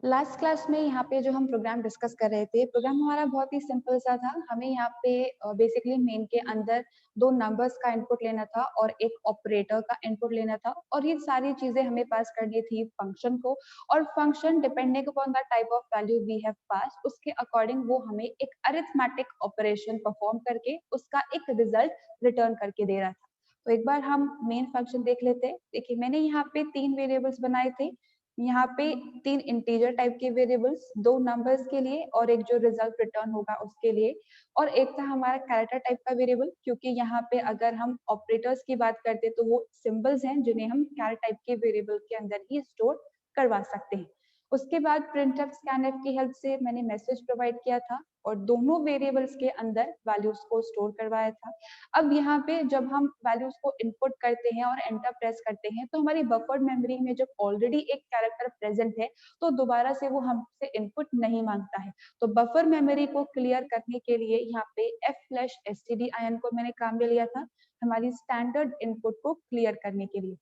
Last class में यहाँ पे जो हम प्रोग्राम डिस्कस कर रहे थे, प्रोग्राम हमारा बहुत ही सिंपल सा था। हमें यहाँ पे बेसिकली मेन के अंदर 2 नंबर्स का इनपुट लेना था और एक ऑपरेटर का इनपुट लेना था और ये सारी चीज़ें हमें पास करनी थी फंक्शन को और function depending upon the type of value we have pass, उसके अकॉर्डिंग वो हमें एक अरिथमेटिक ऑपरेशन परफॉर्म करके उसका एक रिजल्ट रिटर्न करके दे रहा था। तो एक बार हम मेन फंक्शन देख लेते हैं। देखिए मैंने यहाँ पे 3 वेरिएबल्स बनाए थे। यहाँ पे 3 इंटीजर टाइप के वेरिएबल्स, 2 नंबर्स के लिए और एक जो रिजल्ट रिटर्न होगा उसके लिए, और एक था हमारा कैरेक्टर टाइप का वेरिएबल, क्योंकि यहाँ पे अगर हम ऑपरेटर्स की बात करते हैं तो वो सिंबल्स हैं जिन्हें हम कैरेक्टर टाइप के वेरिएबल के अंदर ही स्टोर करवा सकते हैं। उसके बाद प्रिंटफ स्कैनफ की हेल्प से मैंने मैसेज प्रोवाइड किया था और दोनों वेरिएबल्स के अंदर वैल्यूज को स्टोर करवाया था। अब यहाँ पे जब हम वैल्यूज को इनपुट करते हैं और एंटर प्रेस करते हैं तो हमारी बफर्ड मेमोरी में जब ऑलरेडी एक कैरेक्टर प्रेजेंट है तो दोबारा से वो हमसे इनपुट नहीं मांगता है। तो बफर मेमोरी को क्लियर करने के लिए यहाँ पे f/stdin को मैंने काम में लिया था हमारी स्टैंडर्ड इनपुट को क्लियर करने के लिए।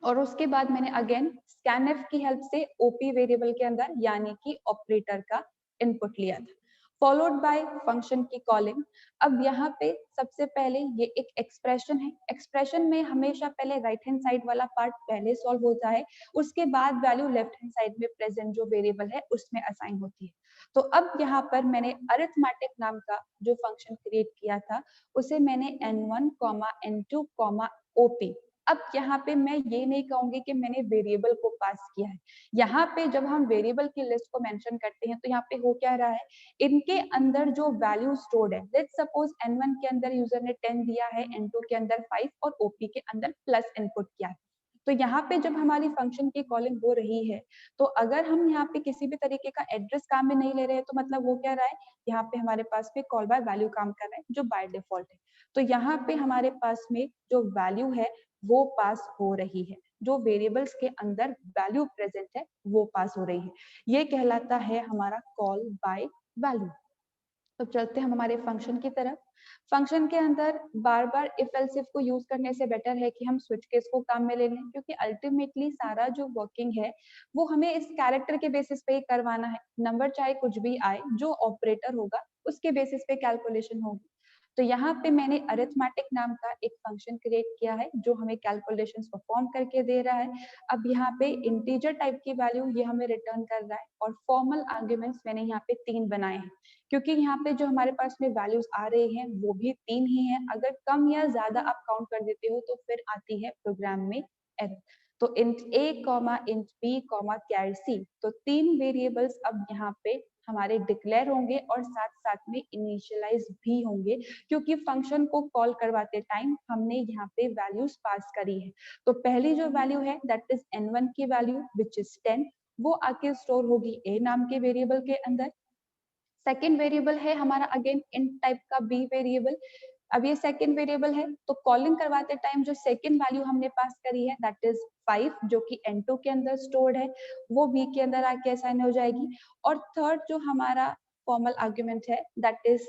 और उसके बाद मैंने अगेन स्कैनफ की हेल्प से ओपी वेरिएबल के अंदर यानी कि ऑपरेटर का इनपुट लिया था, फॉलोड बाय फंक्शन की कॉलिंग। अब यहाँ पे सबसे पहले ये एक एक्सप्रेशन है। एक्सप्रेशन में हमेशा पहले राइट हैंड साइड वाला पार्ट पहले सॉल्व होता है, उसके बाद वैल्यू लेफ्ट हैंड साइड में प्रेजेंट जो वेरिएबल है उसमें असाइन होती है। तो अब यहाँ पर मैंने अरिथमेटिक नाम का जो फंक्शन क्रिएट किया था उसे मैंने n1, n2, op। अब यहाँ पे मैं ये नहीं कहूंगी कि मैंने वेरिएबल को पास किया है। यहाँ पे जब हम वेरिएबल की लिस्ट को मेंशन करते हैं तो यहाँ पे हो क्या रहा है, इनके अंदर जो वैल्यू स्टोर्ड है, लेट्स सपोज n1 के अंदर यूजर ने 10 दिया है, n2 के अंदर 5 और op के अंदर प्लस इनपुट किया है। तो यहाँ पे जब हमारी फंक्शन की कॉलिंग हो रही है तो अगर हम यहाँ पे किसी भी तरीके का एड्रेस काम में नहीं ले रहे हैं तो मतलब वो क्या रहा है, यहाँ पे हमारे पास में कॉल बाय वैल्यू काम कर रहा है जो बाय डिफॉल्ट है। तो यहाँ पे हमारे पास में जो वैल्यू है वो पास हो रही है, जो वेरिएबल्स के अंदर वैल्यू प्रेजेंट है वो पास हो रही है। ये कहलाता है हमारा कॉल बाय वैल्यू। तो चलते हम हमारे फंक्शन की तरफ। फंक्शन के अंदर बार बार इफ एल्स इफ को यूज करने से बेटर है कि हम स्विच केस को काम में ले लें, क्योंकि अल्टीमेटली सारा जो वर्किंग है वो हमें इस कैरेक्टर के बेसिस पे ही करवाना है। नंबर चाहे कुछ भी आए, जो ऑपरेटर होगा उसके बेसिस पे कैलकुलेशन होगी। तो यहाँ पे मैंने अरिथमेटिक नाम का एक फंक्शन क्रिएट किया है जो हमें कैलकुलेशंस परफॉर्म करके दे रहा है। अब यहाँ पे इंटीजर टाइप की वैल्यू ये हमें रिटर्न कर रहा है और फॉर्मल आर्ग्यूमेंट्स मैंने यहाँ पे 3 बनाए हैं, क्योंकि यहाँ पे जो हमारे पास में वैल्यूज आ रही हैं वो भी 3 ही हैं। अगर कम या ज्यादा आप काउंट कर देते हो तो फिर आती है प्रोग्राम में एरर। तो int a, int b, char c, तो 3 वेरिएबल्स अब यहाँ पे हमारे डिक्लेयर होंगे और साथ साथ में इनिशियलाइज भी होंगे, क्योंकि फंक्शन को कॉल करवाते टाइम हमने यहाँ पे वैल्यूज पास करी है। तो पहली जो वैल्यू है दैट इज n1 की वैल्यू विच इज 10, वो आके स्टोर होगी a नाम के वेरिएबल के अंदर। सेकेंड वेरिएबल है हमारा अगेन इंट टाइप का b वेरिएबल। अब ये सेकेंड वेरिएबल है तो कॉलिंग करवाते टाइम जो सेकेंड वैल्यू हमने पास करी है दैट इज 5, जो कि n2 के अंदर स्टोर्ड है, वो b के अंदर आके असाइन हो जाएगी। और थर्ड जो हमारा फॉर्मल आर्ग्यूमेंट है दैट इज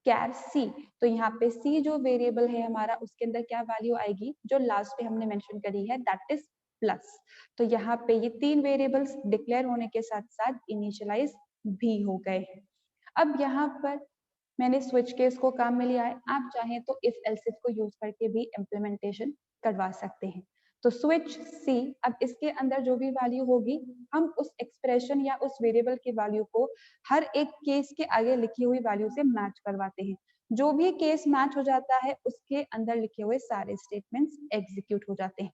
कैर सी। तो यहाँ पे सी जो वेरिएबल है हमारा उसके अंदर क्या वैल्यू आएगी जो लास्ट पे हमने मेंशन करी है दैट इज प्लस। तो यहाँ पे ये 3 वेरिएबल्स डिक्लेयर होने के साथ साथ इनिशियलाइज भी हो गए हैं। अब यहाँ पर मैंने स्विच केस को काम में लिया है, आप चाहें तो इफ एल्स इफ को यूज करके भी इम्प्लीमेंटेशन करवा सकते हैं। तो स्विच सी, अब इसके अंदर जो भी वैल्यू होगी हम उस एक्सप्रेशन या उस वेरिएबल की वैल्यू को हर एक केस के आगे लिखी हुई वैल्यू से मैच करवाते हैं। जो भी केस मैच हो जाता है उसके अंदर लिखे हुए सारे स्टेटमेंट्स एग्जीक्यूट हो जाते हैं।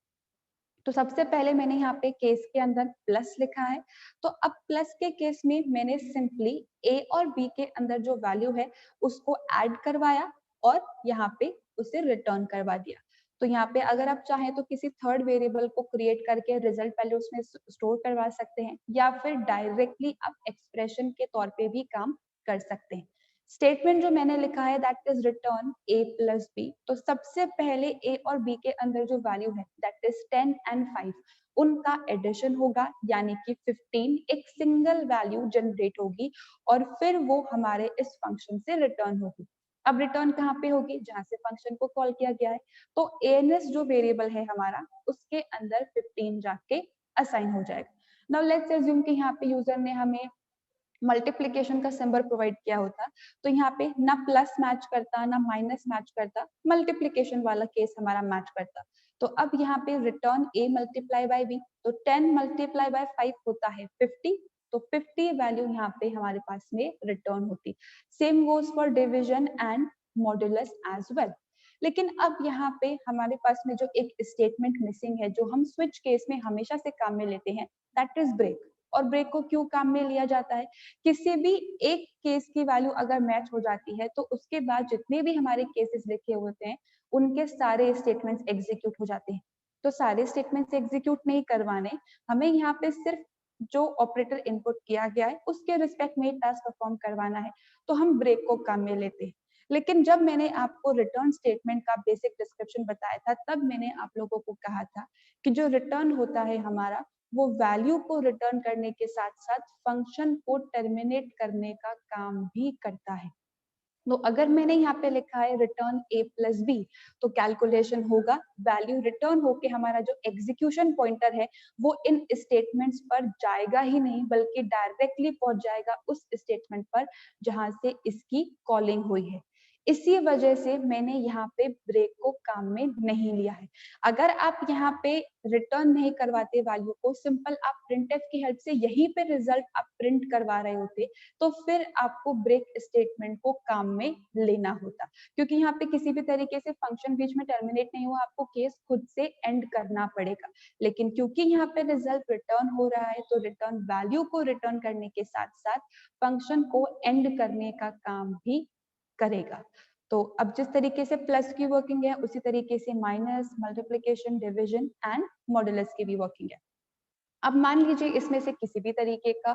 तो सबसे पहले मैंने यहाँ पे केस के अंदर प्लस लिखा है। तो अब प्लस के केस में मैंने सिंपली ए और बी के अंदर जो वैल्यू है उसको ऐड करवाया और यहाँ पे उसे रिटर्न करवा दिया। तो यहाँ पे अगर आप चाहें तो किसी थर्ड वेरिएबल को क्रिएट करके रिजल्ट पहले उसमें स्टोर करवा सकते हैं, या फिर डायरेक्टली आप एक्सप्रेशन के तौर पे भी काम कर सकते हैं। स्टेटमेंट जो मैंने लिखा है that is return a plus B. तो सबसे पहले a और b के अंदर जो वैल्यू है दैट इज 10 एंड 5, उनका एडिशन होगा यानी कि 15, एक सिंगल वैल्यू जनरेट होगी और फिर वो हमारे इस फंक्शन से रिटर्न होगी। अब रिटर्न कहाँ पे होगी, जहां से फंक्शन को कॉल किया गया है। तो ans जो वेरिएबल है हमारा उसके अंदर 15 जाके असाइन हो जाएगा। नाउ लेट्स अज्यूम कि यहाँ पे यूजर ने हमें मल्टीप्लीकेशन का सिंबल प्रोवाइड किया होता, तो यहाँ पे ना प्लस मैच करता ना माइनस मैच करता, मल्टीप्लीकेशन वाला केस हमारा मैच करता। तो अब यहाँ पे return a multiply by b, तो 10 मल्टीप्लाई बाय 5 होता है 50, तो 50 वैल्यू यहाँ पे हमारे पास में रिटर्न होती। Same goes for division and modulus as well. लेकिन अब यहाँ पे हमारे पास में जो एक स्टेटमेंट मिसिंग है, जो हम स्विच केस में हमेशा से काम में लेते हैं, दैट इज ब्रेक। और ब्रेक को क्यों काम में लिया जाता है? किसी भी एक केस की वैल्यू अगर मैच हो जाती है तो उसके बाद जितने भी हमारे केसेस लिखे होते हैं उनके सारे स्टेटमेंट्स एग्जीक्यूट हो जाते हैं। तो सारे स्टेटमेंट्स एग्जीक्यूट नहीं करवाने, हमें यहाँ पे सिर्फ जो ऑपरेटर इनपुट किया गया है उसके रिस्पेक्ट में टास्क परफॉर्म करवाना है, तो हम ब्रेक को काम में लेते हैं। लेकिन जब मैंने आपको रिटर्न स्टेटमेंट का बेसिक डिस्क्रिप्शन बताया था, तब मैंने आप लोगों को कहा था कि जो रिटर्न होता है हमारा, वो वैल्यू को रिटर्न करने के साथ साथ फंक्शन को टर्मिनेट करने का काम भी करता है। तो अगर मैंने यहाँ पे लिखा है रिटर्न a प्लस बी, तो कैलकुलेशन होगा, वैल्यू रिटर्न होके हमारा जो एग्जीक्यूशन पॉइंटर है वो इन स्टेटमेंट्स पर जाएगा ही नहीं, बल्कि डायरेक्टली पहुंच जाएगा उस स्टेटमेंट पर जहां से इसकी कॉलिंग हुई है। इसी वजह से मैंने यहाँ पे ब्रेक को काम में नहीं लिया है। अगर आप यहाँ पे रिटर्न नहीं करवाते वैल्यू को, सिंपल आप प्रिंटफ की हेल्प से यहीं पे रिजल्ट आप प्रिंट करवा रहे होते, तो फिर आपको ब्रेक स्टेटमेंट को काम में लेना होता, क्योंकि यहाँ पे किसी भी तरीके से फंक्शन बीच में टर्मिनेट नहीं हुआ, आपको केस खुद से एंड करना पड़ेगा। लेकिन क्योंकि यहाँ पे रिजल्ट रिटर्न हो रहा है, तो रिटर्न वैल्यू को रिटर्न करने के साथ साथ फंक्शन को एंड करने का काम भी करेगा। तो अब जिस तरीके से प्लस की वर्किंग है, उसी तरीके से minus, multiplication, division and modulus की भी वर्किंग है। अब मान लीजिए इसमें से किसी भी तरीके का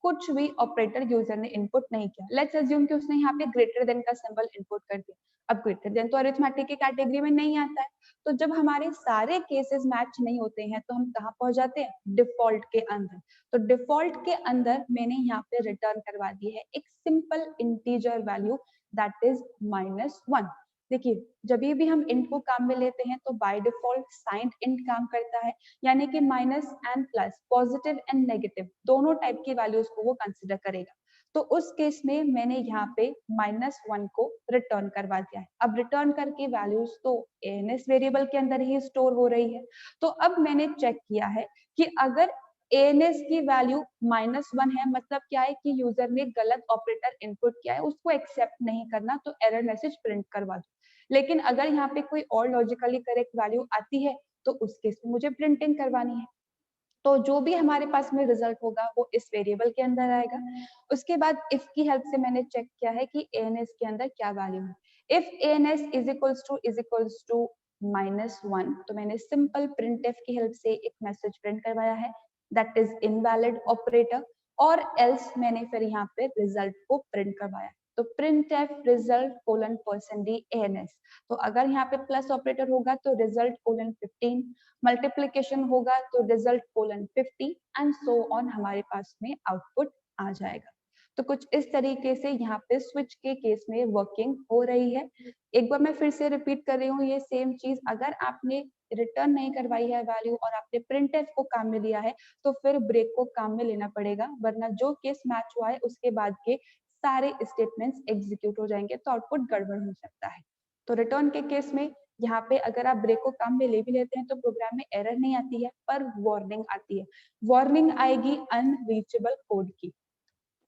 कुछ भी ऑपरेटर यूजर ने इनपुट नहीं किया, लेट्स अज्यूम कि उसने यहाँ पे ग्रेटर देन का सिंबल इनपुट कर दिया। अब ग्रेटर देन तो अरिथमेटिक की कैटेगरी में नहीं आता है, तो जब हमारे सारे केसेस मैच नहीं होते हैं तो हम कहाँ पहुंच जाते हैं? डिफॉल्ट के अंदर। तो डिफॉल्ट के अंदर मैंने यहाँ पे रिटर्न करवा दी है एक simple integer value, that is -1। देखिए, जब भी हम इंट को काम में लेते हैं तो बाय डिफॉल्ट साइंड इंट काम करता है, यानी कि minus and plus, positive and negative, दोनों टाइप की वैल्यूज को वो कंसिडर करेगा। तो उस केस में मैंने यहाँ पे -1 को रिटर्न करवा दिया है। अब रिटर्न करके वैल्यूज तो एएनएस वेरिएबल के अंदर ही स्टोर हो रही है। तो अब मैंने चेक किया है कि अगर एएनएस की वैल्यू -1 है, मतलब क्या है कि यूजर ने गलत ऑपरेटर इनपुट किया है, उसको एक्सेप्ट नहीं करना, तो एरर मैसेज प्रिंट करवा दो। लेकिन अगर यहाँ पे कोई और लॉजिकली करेक्ट वैल्यू आती है तो उस केस में मुझे प्रिंटिंग करवानी है। तो जो भी हमारे पास में रिजल्ट होगा वो इस वेरिएबल के अंदर आएगा। उसके बाद इफ की हेल्प से मैंने चेक किया है कि एएनएस के अंदर क्या वैल्यू है। If ANS is equals to -1, तो मैंने सिंपल प्रिंटफ की हेल्प से एक मैसेज प्रिंट करवाया है, दैट इज इनवैलिड ऑपरेटर। और एल्स मैंने फिर यहाँ पे रिजल्ट को प्रिंट करवाया, तो printf result colon %d ANS. तो अगर यहाँ पे प्लस ऑपरेटर होगा तो रिजल्ट कोलन 15, मल्टीप्लीकेशन होगा तो result colon 50 and so on, हमारे पास में आउटपुट आ जाएगा। तो कुछ इस तरीके से यहाँ पे स्विच के केस में वर्किंग हो रही है। एक बार मैं फिर से रिपीट कर रही हूँ, ये सेम चीज अगर आपने रिटर्न नहीं करवाई है वैल्यू और आपने प्रिंटफ को काम में लिया है तो फिर ब्रेक को काम में लेना पड़ेगा, वरना जो केस मैच हुआ है उसके बाद के सारे स्टेटमेंट्स एग्जीक्यूट हो जाएंगे, तो आउटपुट गड़बड़ हो सकता है। तो रिटर्न के केस में यहाँ पे अगर आप ब्रेक को काम में ले भी लेते हैं तो प्रोग्राम में एरर नहीं आती है, पर वार्निंग आती है। वार्निंग आएगी अनरीचेबल कोड की।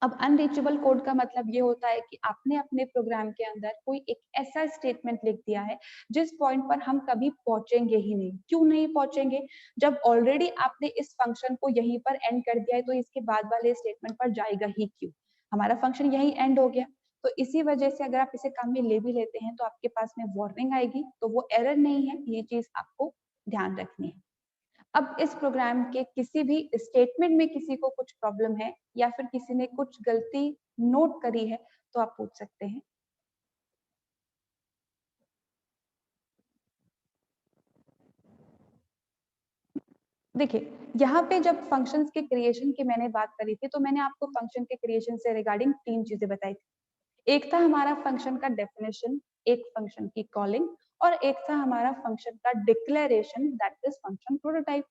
अब अनरीचेबल कोड का मतलब ये होता है कि आपने अपने प्रोग्राम के अंदर कोई एक ऐसा स्टेटमेंट लिख दिया है जिस पॉइंट पर हम कभी पहुंचेंगे ही नहीं। क्यों नहीं पहुंचेंगे? जब ऑलरेडी आपने इस फंक्शन को यहीं पर एंड कर दिया है तो इसके बाद वाले स्टेटमेंट पर जाएगा ही क्यों? हमारा फंक्शन यही एंड हो गया। तो इसी वजह से अगर आप इसे काम में ले भी लेते हैं तो आपके पास में वार्निंग आएगी, तो वो एरर नहीं है, ये चीज आपको ध्यान रखनी है। अब इस प्रोग्राम के किसी भी स्टेटमेंट में किसी को कुछ प्रॉब्लम है या फिर किसी ने कुछ गलती नोट करी है तो आप पूछ सकते हैं। देखिए, यहाँ पे जब फंक्शंस के क्रिएशन की मैंने बात करी थी तो मैंने आपको फंक्शन के क्रिएशन से रिगार्डिंग 3 चीजें बताई थी। एक था हमारा फंक्शन का डेफिनेशन, एक फंक्शन की कॉलिंग, और एक था हमारा फंक्शन का declaration, that is function prototype.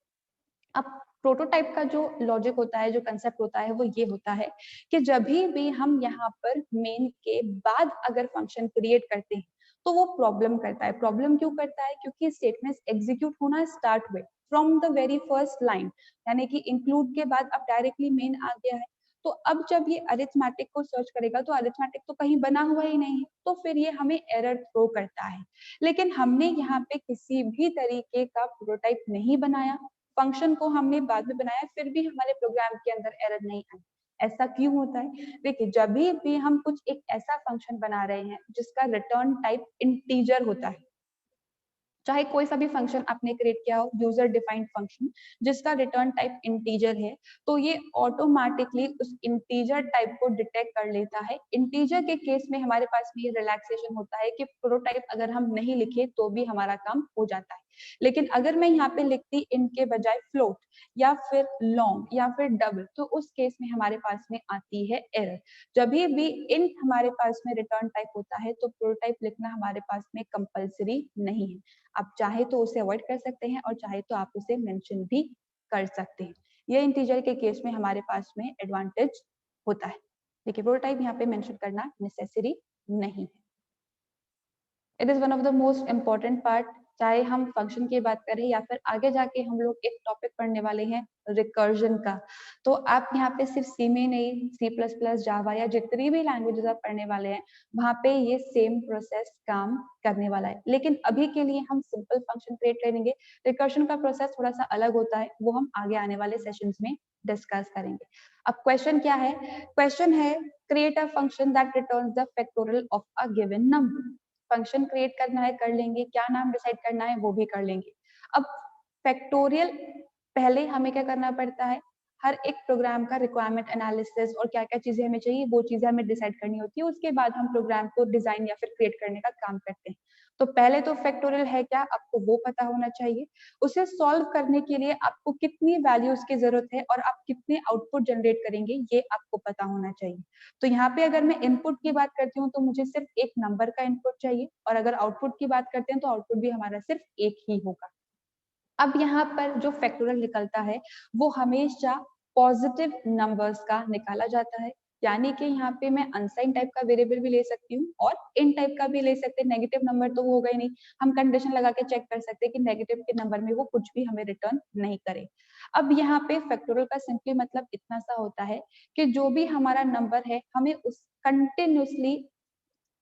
अब प्रोटोटाइप का जो लॉजिक होता है, जो कंसेप्ट होता है, वो ये होता है कि जब भी हम यहाँ पर मेन के बाद अगर फंक्शन क्रिएट करते हैं तो वो प्रॉब्लम करता है। प्रॉब्लम क्यों करता है? क्योंकि स्टेटमेंट्स एग्जीक्यूट होना स्टार्ट हुए from the very first line, यानी कि इंक्लूड के बाद अब डायरेक्टली मेन आ गया है। तो अब जब ये अरिथमेटिक को सर्च करेगा तो अरिथमेटिक तो कहीं बना हुआ ही नहीं है, तो फिर ये हमें एरर थ्रो करता है। लेकिन हमने यहाँ पे किसी भी तरीके का प्रोटोटाइप नहीं बनाया, फंक्शन को हमने बाद में बनाया, फिर भी हमारे प्रोग्राम के अंदर एरर नहीं आई। ऐसा क्यों होता है? देखिए, जब भी हम कुछ एक ऐसा फंक्शन बना रहे हैं जिसका रिटर्न टाइप इंटीजर होता है, चाहे कोई सा भी फंक्शन आपने क्रिएट किया हो, यूजर डिफाइंड फंक्शन जिसका रिटर्न टाइप इंटीजर है, तो ये ऑटोमेटिकली उस इंटीजर टाइप को डिटेक्ट कर लेता है। इंटीजर के केस में हमारे पास में ये रिलैक्सेशन होता है कि प्रोटोटाइप अगर हम नहीं लिखे तो भी हमारा काम हो जाता है। लेकिन अगर मैं यहाँ पे लिखती int के बजाय फ्लोट या फिर लॉन्ग या फिर डबल, तो उस केस में हमारे पास में आती है एरर। जब भी int हमारे पास में रिटर्न टाइप होता है तो प्रोटोटाइप लिखना हमारे पास में कंपल्सरी नहीं है। आप चाहे तो उसे अवॉइड कर सकते हैं और चाहे तो आप उसे मेंशन भी कर सकते हैं। ये इंटीजर के केस में हमारे पास में एडवांटेज होता है, देखिए प्रोटोटाइप यहाँ पे मेंशन करना नेसेसरी नहीं है। It is one of the most important part, चाहे हम फंक्शन की बात करें या फिर आगे जाके हम लोग एक टॉपिक पढ़ने वाले हैं रिकर्जन का। तो आप यहाँ पे सिर्फ सी में नहीं, सी प्लस प्लस, जावा या जितनी भी लैंग्वेजेस आप पढ़ने वाले हैं वहां पे ये सेम प्रोसेस काम करने वाला है। लेकिन अभी के लिए हम सिंपल फंक्शन क्रिएट करेंगे। रिकर्जन का प्रोसेस थोड़ा सा अलग होता है, वो हम आगे आने वाले सेशंस में डिस्कस करेंगे। अब क्वेश्चन क्या है? क्वेश्चन है create a function that returns the factorial of a given number. Function create करना है, कर लेंगे, क्या नाम डिसाइड करना है वो भी कर लेंगे। अब फैक्टोरियल पहले हमें क्या करना पड़ता है, हर एक प्रोग्राम का रिक्वायरमेंट एनालिसिस और क्या क्या चीजें हमें चाहिए वो चीजें हमें डिसाइड करनी होती है, उसके बाद हम प्रोग्राम को डिजाइन या फिर क्रिएट करने का काम करते हैं। तो पहले तो फैक्टोरियल है क्या, आपको वो पता होना चाहिए। उसे सॉल्व करने के लिए आपको कितनी वैल्यूज की जरूरत है और आप कितने आउटपुट जनरेट करेंगे ये आपको पता होना चाहिए। तो यहाँ पे अगर मैं इनपुट की बात करती हूँ तो मुझे सिर्फ एक नंबर का इनपुट चाहिए, और अगर आउटपुट की बात करते हैं तो आउटपुट भी हमारा सिर्फ एक ही होगा। अब यहाँ पर जो फैक्टोरियल निकलता है वो हमेशा पॉजिटिव नंबर्स का निकाला जाता है, यानी कि यहाँ पे मैं अनसाइन टाइप का वेरिएबल भी ले सकती हूँ और इन टाइप का भी ले सकते हैं। नेगेटिव नंबर तो वो होगा ही नहीं, हम कंडीशन लगा के चेक कर सकते हैं कि नेगेटिव के नंबर में वो कुछ भी हमें रिटर्न नहीं करे। अब यहाँ पे फैक्टोरियल का सिंपली मतलब इतना सा होता है कि जो भी हमारा नंबर है हमें उस कंटिन्यूसली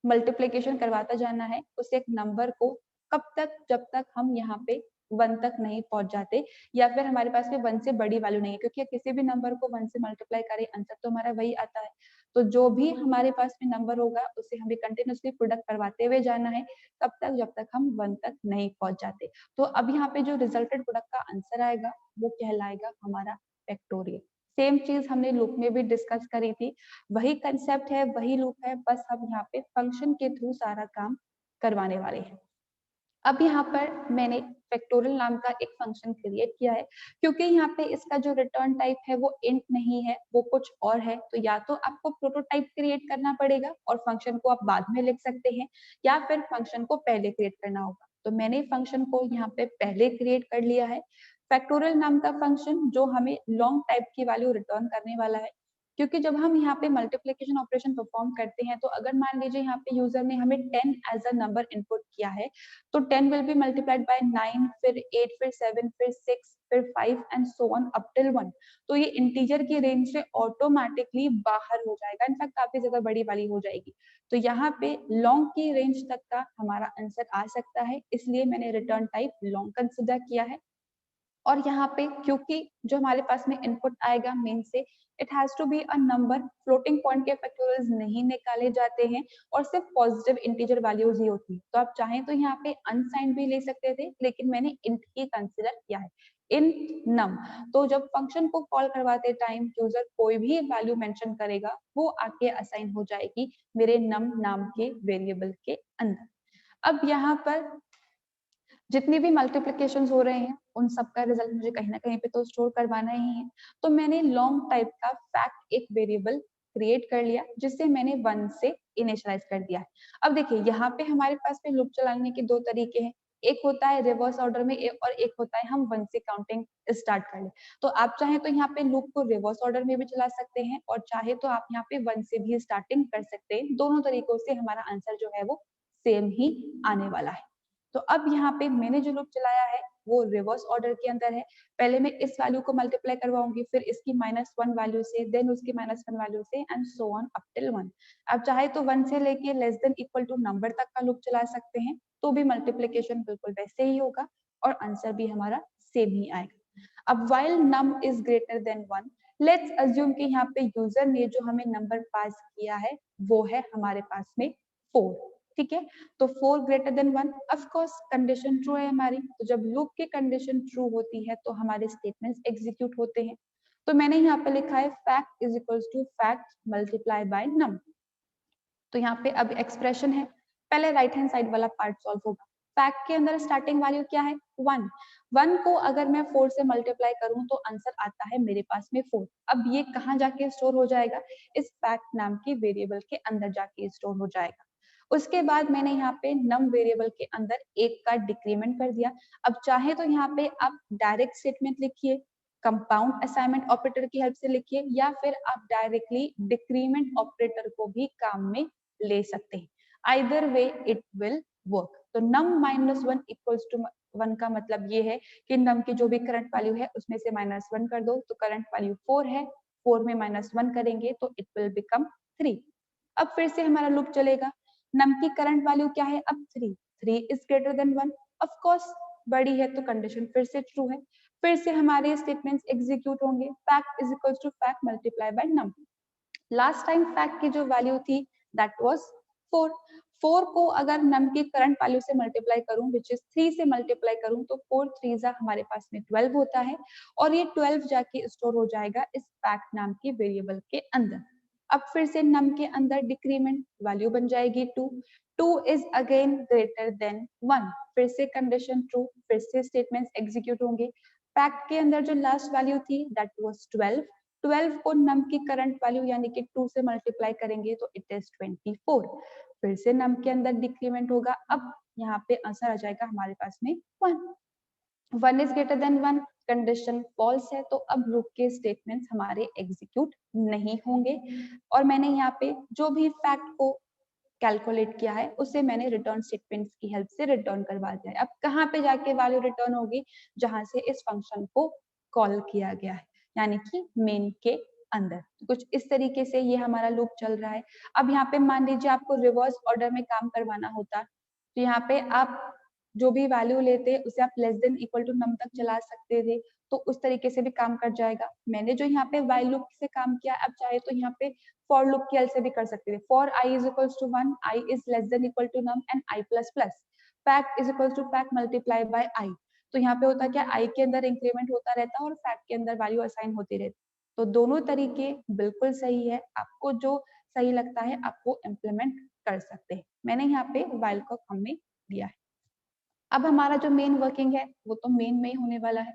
मल्टीप्लीकेशन करवाता जाना है उस एक नंबर को, कब तक, जब तक हम यहाँ पे 1 तक नहीं पहुंच जाते या फिर हमारे पास में 1 से बड़ी वैल्यू नहीं है, क्योंकि किसी भी नंबर को 1 से मल्टीप्लाई करें आंसर तो हमारा वही आता है। तो जो भी हमारे पास में नंबर होगा उसे हमें कंटिन्यूसली प्रोडक्ट करवाते हुए जाना है, तब तक जब तक हम 1 तक नहीं पहुंच जाते। तो अब यहाँ पे जो रिजल्टेड प्रोडक्ट का आंसर आएगा वो कहलाएगा हमारा फैक्टोरियल। सेम चीज हमने लूप में भी डिस्कस करी थी, वही कंसेप्ट है, वही लूप है, बस हम यहाँ पे फंक्शन के थ्रू सारा काम करवाने वाले हैं। अब यहाँ पर मैंने फैक्टोरियल नाम का एक फंक्शन क्रिएट किया है, क्योंकि यहाँ पे इसका जो रिटर्न टाइप है वो इंट नहीं है, वो कुछ और है। तो या तो आपको प्रोटोटाइप क्रिएट करना पड़ेगा और फंक्शन को आप बाद में लिख सकते हैं, या फिर फंक्शन को पहले क्रिएट करना होगा। तो मैंने फंक्शन को यहाँ पे पहले क्रिएट कर लिया है। फैक्टोरियल नाम का फंक्शन जो हमें लॉन्ग टाइप की वैल्यू रिटर्न करने वाला है, क्योंकि जब हम यहाँ पे मल्टीप्लिकेशन ऑपरेशन परफॉर्म करते हैं तो अगर मान लीजिए यहाँ पे यूजर ने हमें 10 एज अ नंबर इनपुट किया है, तो 10 विल बी मल्टीप्लाइड बाय 9, फिर 8, फिर 7, फिर 6, फिर 5 and so on up till 1। तो ये इंटीजर की रेंज से ऑटोमेटिकली बाहर हो जाएगा, इनफैक्ट काफी ज्यादा बड़ी वाली हो जाएगी। तो यहाँ पे लॉन्ग की रेंज तक का हमारा आंसर आ सकता है, इसलिए मैंने रिटर्न टाइप लॉन्ग कंसिडर किया है। और यहाँ पे क्योंकि जो हमारे पास में इनपुट आएगा मेन से, it has to be a number, floating point के फैक्टोरियल्स नहीं निकाले जाते हैं और सिर्फ पॉजिटिव इंटीजर वैल्यूज ही होती है। तो आप चाहें तो यहाँ पे अनसाइंड भी ले सकते थे, लेकिन मैंने इंट ही कंसिडर किया है, इंट नम। तो जब फंक्शन को कॉल करवाते टाइम यूजर कोई भी वैल्यू मेंशन करेगा वो आके असाइन हो जाएगी मेरे नम नाम के वेरिएबल के अंदर। अब यहाँ पर जितनी भी मल्टीप्लिकेशन हो रहे हैं उन सबका रिजल्ट मुझे कहीं ना कहीं पे तो स्टोर करवाना ही है। तो मैंने लॉन्ग टाइप का फैक्ट एक वेरिएबल क्रिएट कर लिया जिससे मैंने 1 से इनिशियलाइज कर दिया है। अब देखिए यहाँ पे हमारे पास में लूप चलाने के दो तरीके हैं, एक होता है रिवर्स ऑर्डर में और एक होता है हम 1 से काउंटिंग स्टार्ट कर ले। तो आप चाहे तो यहाँ पे लूप को रिवर्स ऑर्डर में भी चला सकते हैं और चाहे तो आप यहाँ पे 1 से भी स्टार्टिंग कर सकते हैं। दोनों तरीकों से हमारा आंसर जो है वो सेम ही आने वाला है। तो अब यहाँ पे मैंने जो लूप चलाया है वो रिवर्स ऑर्डर के अंदर है। पहले मैं इस वैल्यू को मल्टीप्लाई करवाऊंगी, फिर इसकी -1 वैल्यू से, देन उसकी -1 वैल्यू से and so on up till 1। अब चाहे तो 1 से लेके less than equal to number तक का लूप चला सकते हैं, तो भी मल्टीप्लिकेशन बिल्कुल वैसे ही होगा और आंसर भी हमारा सेम ही आएगा। अब while num is greater than 1, let's assume कि यहाँ पे यूजर ने जो हमें नंबर पास किया है वो है हमारे पास में 4, ठीक है। तो 4 greater than 1, of course condition true है हमारी। तो जब लूप की कंडीशन ट्रू होती है तो हमारे स्टेटमेंट्स एग्जीक्यूट होते हैं। तो मैंने यहाँ पे लिखा है fact is equals to fact multiply by num. तो यहाँ पे अब एक्सप्रेशन है, पहले राइट हैंड साइड वाला पार्ट सॉल्व होगा। फैक्ट के अंदर स्टार्टिंग वैल्यू क्या है 1। 1 को अगर मैं 4 से मल्टीप्लाई करूं तो आंसर आता है मेरे पास में 4। अब ये कहाँ जाके स्टोर हो जाएगा, इस फैक्ट नाम की वेरिएबल के अंदर जाके स्टोर हो जाएगा। उसके बाद मैंने यहाँ पे नम वेरिएबल के अंदर 1 का डिक्रीमेंट कर दिया। अब चाहे तो यहाँ पे आप डायरेक्ट स्टेटमेंट लिखिए, कंपाउंड असाइनमेंट ऑपरेटर की हेल्प से लिखिए, या फिर आप डायरेक्टली डिक्रीमेंट ऑपरेटर को भी काम में ले सकते हैं। Either way it will work. तो नम -1 इक्वल्स टू 1 का मतलब ये है कि नम की जो भी करंट वैल्यू है उसमें से -1 कर दो, तो करंट वैल्यू 4 है, 4 में -1 करेंगे तो इट विल बिकम 3। अब फिर से हमारा लूप चलेगा। नम की करंट वैल्यू क्या है अब 3, 3 is greater than 1, of course बड़ी है तो कंडीशन फिर से ट्रू है। फिर से हमारे स्टेटमेंट्स एग्जीक्यूट होंगे, fact is equals to fact multiply by num. Last time fact की जो वैल्यू थी दैट वाज 4। 4 को अगर नम की करंट वैल्यू से मल्टीप्लाई करूं विच इज 3 से मल्टीप्लाई करूं तो 4 3 जा हमारे पास में 12 होता है और ये 12 जाके स्टोर हो जाएगा इस फैक्ट नाम की वेरिएबल के अंदर। अब फिर से नम के अंदर डिक्रीमेंट वैल्यू बन जाएगी 2। 2 इज अगेन ग्रेटर देन 1, फिर से कंडीशन ट्रू, फिर से स्टेटमेंट्स एग्जीक्यूट होंगे। फैक्ट के अंदर जो लास्ट वैल्यू थी दैट वाज 12। 12 को नम की करंट वैल्यू यानी कि 2 से मल्टीप्लाई करेंगे तो इट इज 24। फिर से नम के अंदर डिक्रीमेंट होगा। अब यहाँ पे आंसर आ जाएगा हमारे पास में 1। 1 is greater than 1, condition false है तो अब लूप के स्टेटमेंट्स हमारे एग्जीक्यूट नहीं होंगे। और मैंने यहाँ पे जो भी फैक्ट को कैलकुलेट किया है उसे मैंने रिटर्न स्टेटमेंट्स की हेल्प से रिटर्न करवा दिया है। अब कहाँ पे जाके वैल्यू रिटर्न होगी, जहां से इस फंक्शन को कॉल किया गया है, यानी कि मेन के अंदर। कुछ इस तरीके से ये हमारा लूप चल रहा है। अब यहाँ पे मान लीजिए आपको रिवर्स ऑर्डर में काम करवाना होता, तो यहाँ पे आप जो भी वैल्यू लेते उसे आप लेस देन इक्वल टू नम तक चला सकते थे, तो उस तरीके से भी काम कर जाएगा। मैंने जो यहाँ पे while लूप से काम किया, अब चाहे तो यहाँ पे for लूप की हेल्प से भी कर सकते थे। for I is equals to 1, I is less than equal to num and I plus plus, fact is equals to fact multiply by I। तो यहाँ पे होता क्या, I के अंदर इंक्रीमेंट होता रहता है और फैक्ट के अंदर वैल्यू असाइन होती रहती। तो दोनों तरीके बिल्कुल सही है, आपको जो सही लगता है आप वो इम्प्लीमेंट कर सकते हैं। मैंने यहाँ पे while का फॉर्म में दिया है। अब हमारा जो मेन वर्किंग है वो तो मेन में ही होने वाला है।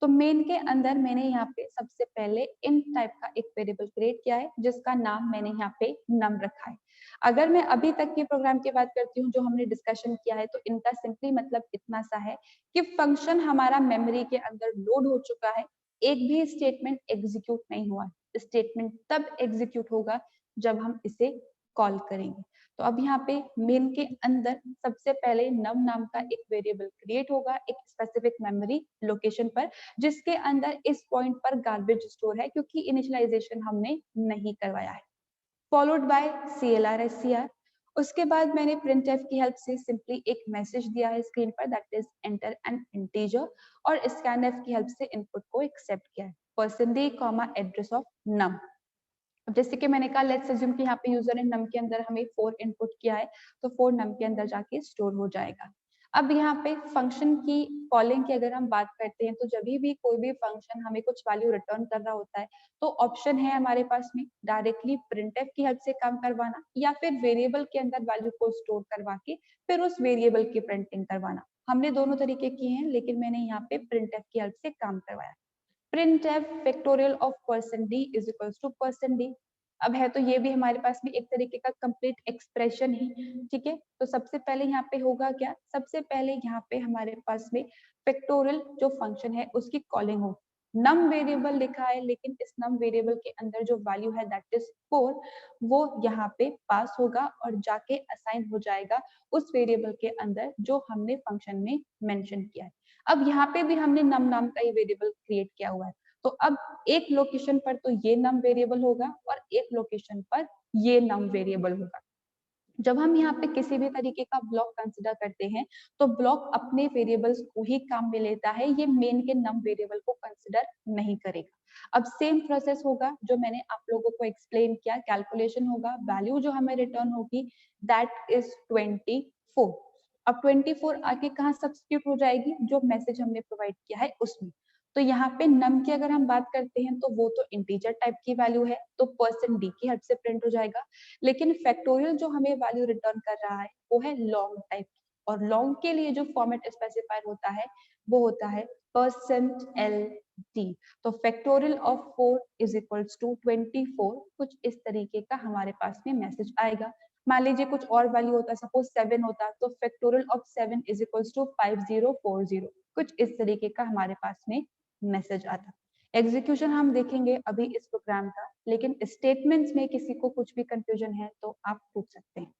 तो मेन के अंदर मैंने यहाँ पे सबसे पहले int टाइप का एक वेरिएबल क्रिएट किया है जिसका नाम मैंने यहाँ पे num रखा है। अगर मैं अभी तक के प्रोग्राम की बात करती हूँ जो हमने डिस्कशन किया है, तो इनका सिंपली मतलब इतना सा है कि फंक्शन हमारा मेमोरी के अंदर लोड हो चुका है, एक भी स्टेटमेंट एग्जीक्यूट नहीं हुआ। स्टेटमेंट तब एग्जीक्यूट होगा जब हम इसे कॉल करेंगे। तो अब यहाँ पे मेन के अंदर सबसे पहले नम नाम का एक वेरिएबल क्रिएट होगा एक स्पेसिफिक मेमोरी लोकेशन पर, जिसके अंदर इस पॉइंट पर गार्बेज स्टोर है क्योंकि इनिशियलाइजेशन हमने नहीं करवाया है, फॉलोड बाय CLR/SCR। उसके बाद मैंने printf की हेल्प से सिंपली एक मैसेज दिया है स्क्रीन पर, that is enter N integer, और scanf की हेल्प से इनपुट को एक्सेप्ट किया है %d, एड्रेस ऑफ नम। अब जैसे कि मैंने कहा लेट्स अज्यूम कि यहाँ पे यूजर ने नम के अंदर हमें 4 इनपुट किया है, तो 4 नम के अंदर जाके स्टोर हो जाएगा। अब यहाँ पे फंक्शन की कॉलिंग की अगर हम बात करते हैं, तो जब भी कोई भी फंक्शन हमें कुछ वैल्यू रिटर्न कर रहा होता है तो ऑप्शन है हमारे पास में डायरेक्टली प्रिंटफ की हेल्प से काम करवाना, या फिर वेरिएबल के अंदर वैल्यू को स्टोर करवा के फिर उस वेरिएबल की प्रिंटिंग करवाना। हमने दोनों तरीके किए हैं, लेकिन मैंने यहाँ पे प्रिंटफ की हेल्प से काम करवाया। printf factorial of %d is equals to %d। अब है तो ये भी हमारे पास में एक तरीके का कंप्लीट एक्सप्रेशन ही, ठीक है। तो सबसे पहले यहाँ पे होगा क्या, सबसे पहले यहाँ पे हमारे पास में फैक्टोरियल जो फंक्शन है उसकी कॉलिंग हो। नम वेरिएबल लिखा है, लेकिन इस नम वेरिएबल के अंदर जो वैल्यू है दैट इज 4, वो यहाँ पे पास होगा और जाके असाइन हो जाएगा उस वेरिएबल के अंदर जो हमने फंक्शन में मेंशन किया है। अब यहाँ पे भी हमने नम नाम का ये वेरिएबल क्रिएट किया हुआ है, तो अब एक लोकेशन पर तो ये नम वेरिएबल होगा और एक लोकेशन पर ये नम वेरिएबल होगा। जब हम यहाँ पे किसी भी तरीके का ब्लॉक कंसिडर करते हैं तो ब्लॉक अपने वेरिएबल्स को ही काम में लेता है, ये मेन के नम वेरिएबल को कंसिडर नहीं करेगा। अब सेम प्रोसेस होगा जो मैंने आप लोगों को एक्सप्लेन किया, कैलकुलेशन होगा, वैल्यू जो हमें रिटर्न होगी दैट इज 24। अब 24 आके कहाँ सब्स्टिट्यूट हो जाएगी, जो मैसेज हमने प्रोवाइड किया है उसमें। तो यहाँ पे नम की अगर हम बात करते हैं तो वो तो इंटीजर टाइप की वैल्यू है, तो %d की हद से प्रिंट हो जाएगा। लेकिन फैक्टोरियल जो हमें वैल्यू रिटर्न कर रहा है वो है लॉन्ग टाइप, और लॉन्ग के लिए जो फॉर्मेट स्पेसिफायर होता है वो होता है %LD। तो factorial of 4 is equals to 24, कुछ इस तरीके का हमारे पास में मैसेज आएगा। मान लीजिए कुछ और वैल्यू होता, सपोज 7 होता, तो factorial of 7 is equals to 5040, कुछ इस तरीके का हमारे पास में मैसेज आता। एग्जीक्यूशन हम देखेंगे अभी इस प्रोग्राम का, लेकिन स्टेटमेंट्स में किसी को कुछ भी कंफ्यूजन है तो आप पूछ सकते हैं।